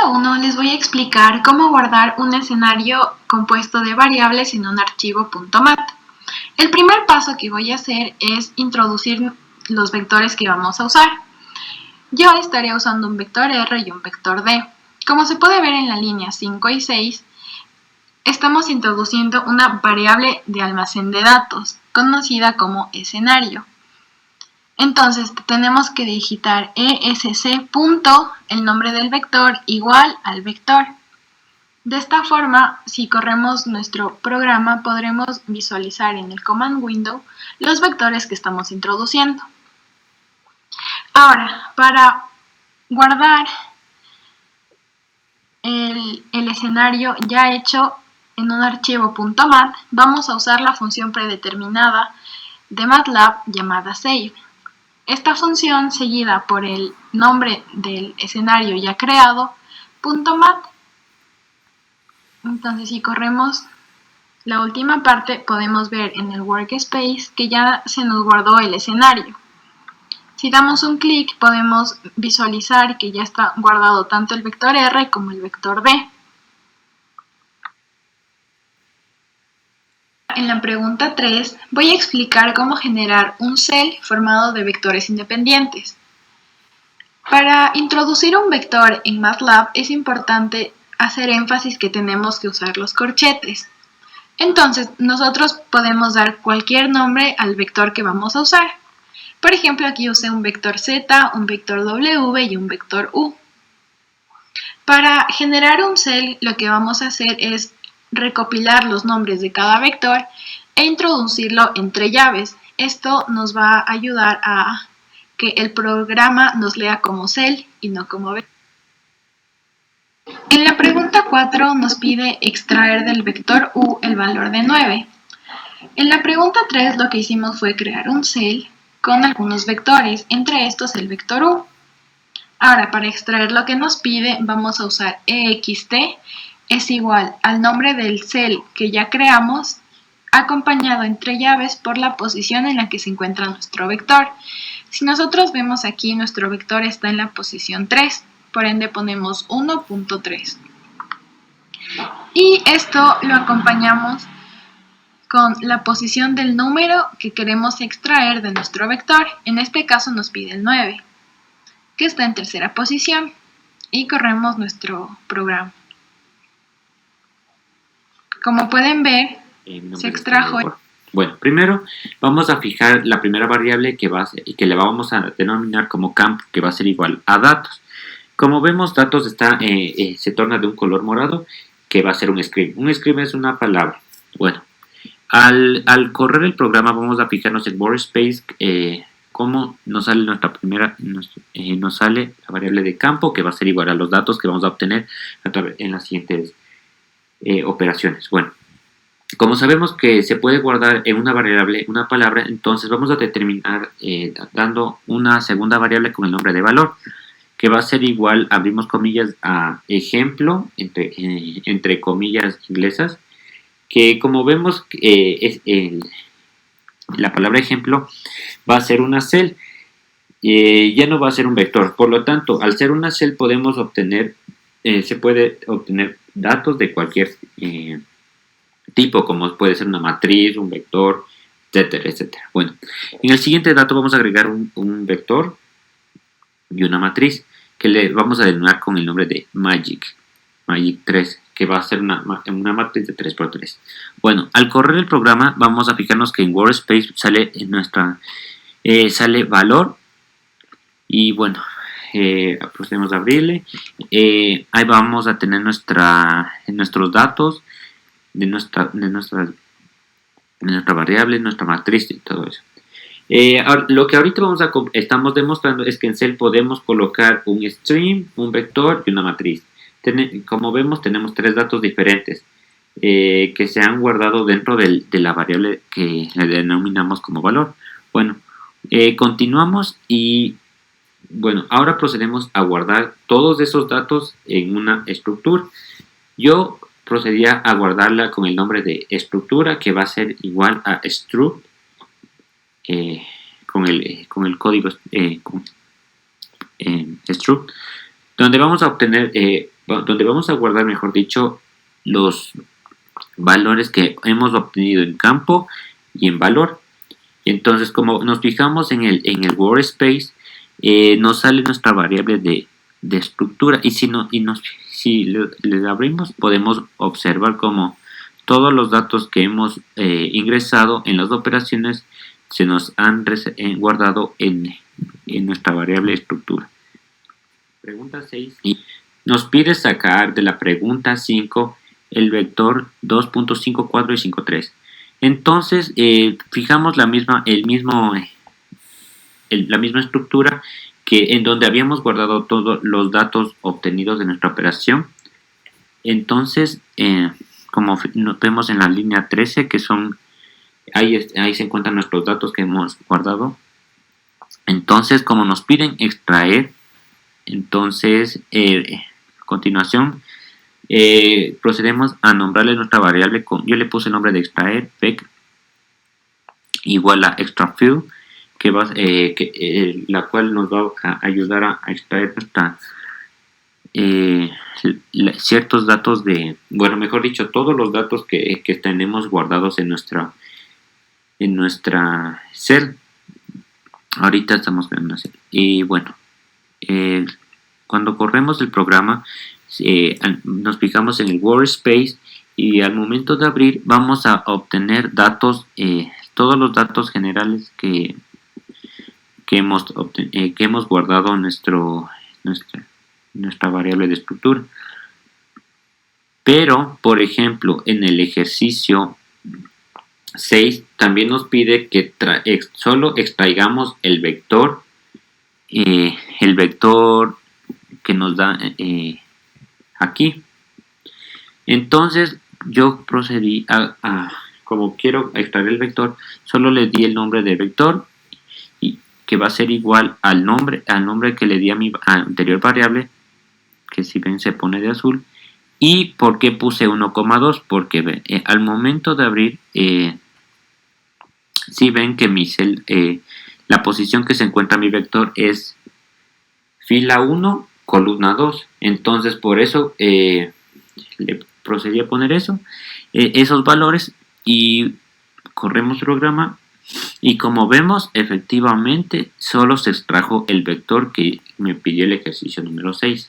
paso 1 les voy a explicar cómo guardar un escenario compuesto de variables en un archivo .mat. El primer paso que voy a hacer es introducir los vectores que vamos a usar. Yo estaré usando un vector R y un vector D. Como se puede ver en la línea 5 y 6, estamos introduciendo una variable de almacén de datos, conocida como escenario. Entonces tenemos que digitar esc punto, el nombre del vector, igual al vector. De esta forma, si corremos nuestro programa, podremos visualizar en el command window los vectores que estamos introduciendo. Ahora, para guardar el escenario ya hecho en un archivo .mat, vamos a usar la función predeterminada de MATLAB llamada save. Esta función, seguida por el nombre del escenario ya creado, .mat. Entonces, si corremos la última parte, podemos ver en el workspace que ya se nos guardó el escenario. Si damos un clic, podemos visualizar que ya está guardado tanto el vector R como el vector D. En la pregunta 3 voy a explicar cómo generar un cell formado de vectores independientes. Para introducir un vector en MATLAB es importante hacer énfasis que tenemos que usar los corchetes. Entonces, nosotros podemos dar cualquier nombre al vector que vamos a usar. Por ejemplo, aquí usé un vector Z, un vector W y un vector U. Para generar un cell, lo que vamos a hacer es recopilar los nombres de cada vector e introducirlo entre llaves. Esto nos va a ayudar a que el programa nos lea como cell y no como vector. En la pregunta 4 nos pide extraer del vector U el valor de 9. En la pregunta 3 lo que hicimos fue crear un cell con algunos vectores, entre estos el vector U. Ahora, para extraer lo que nos pide, vamos a usar ext, es igual al nombre del cell que ya creamos, acompañado entre llaves por la posición en la que se encuentra nuestro vector. Si nosotros vemos aquí, nuestro vector está en la posición 3, por ende ponemos 1.3. Y esto lo acompañamos con la posición del número que queremos extraer de nuestro vector. En este caso nos pide el 9, que está en tercera posición, y corremos nuestro programa. Como pueden ver, se extrajo. Bueno, primero vamos a fijar la primera variable que va a ser, y que le vamos a denominar como campo, que va a ser igual a datos. Como vemos, datos se torna de un color morado, que va a ser un string. Un string es una palabra. Bueno, al correr el programa vamos a fijarnos en workspace cómo nos sale nos sale la variable de campo, que va a ser igual a los datos que vamos a obtener en las siguientes operaciones. Bueno, como sabemos que se puede guardar en una variable una palabra, entonces vamos a determinar dando una segunda variable con el nombre de valor, que va a ser igual, abrimos comillas, a ejemplo, entre comillas inglesas, que como vemos la palabra ejemplo va a ser una cell, ya no va a ser un vector. Por lo tanto, al ser una cell podemos obtener, se puede obtener datos de cualquier tipo, como puede ser una matriz, un vector, etcétera, etcétera. Bueno, en el siguiente dato vamos a agregar un vector y una matriz que le vamos a denominar con el nombre de Magic 3, que va a ser una matriz de 3×3. Bueno, al correr el programa vamos a fijarnos que en workspace sale sale valor, y bueno, procedemos a abrirle. Ahí vamos a tener nuestros datos de nuestra variable, nuestra matriz y todo eso. Lo que ahorita estamos demostrando es que en Cell podemos colocar un string, un vector y una matriz. Como vemos, tenemos tres datos diferentes que se han guardado dentro de la variable que le denominamos como valor. Bueno, continuamos y bueno, ahora procedemos a guardar todos esos datos en una estructura. Yo procedía a guardarla con el nombre de estructura, que va a ser igual a struct, con el código struct, donde vamos a obtener donde vamos a guardar, mejor dicho, los valores que hemos obtenido en campo y en valor. Y entonces, como nos fijamos en el workspace, nos sale nuestra variable de estructura, y si le abrimos, podemos observar como todos los datos que hemos ingresado en las operaciones se nos han guardado en nuestra variable estructura. Pregunta 6. Y nos pide sacar de la pregunta 5 el vector 2.54 y 53. Entonces, fijamos la misma estructura que en donde habíamos guardado todos los datos obtenidos de nuestra operación. Entonces, como vemos en la línea 13, que son ahí se encuentran nuestros datos que hemos guardado. Entonces, como nos piden extraer, entonces a continuación procedemos a nombrarle nuestra variable yo le puse el nombre de extraer, vec igual a extrafill, la cual nos va a ayudar a extraer ciertos datos mejor dicho, todos los datos que tenemos guardados en nuestra cell. Ahorita estamos viendo una cell. Y bueno, cuando corremos el programa, nos fijamos en el workspace, y al momento de abrir vamos a obtener datos, todos los datos generales que hemos guardado en nuestra variable de estructura. Pero, por ejemplo, en el ejercicio 6 también nos pide que solo extraigamos el vector que nos da aquí. Entonces yo procedí como quiero extraer el vector, solo le di el nombre de vector, y que va a ser igual al nombre que le di a mi anterior variable, que si ven se pone de azul. ¿Y por qué puse 1,2? Porque al momento de abrir, si ven que mi cel, la posición que se encuentra mi vector es fila 1, columna 2. Entonces por eso le procedí a poner esos valores, y corremos programa, y como vemos, efectivamente solo se extrajo el vector que me pidió el ejercicio número 6.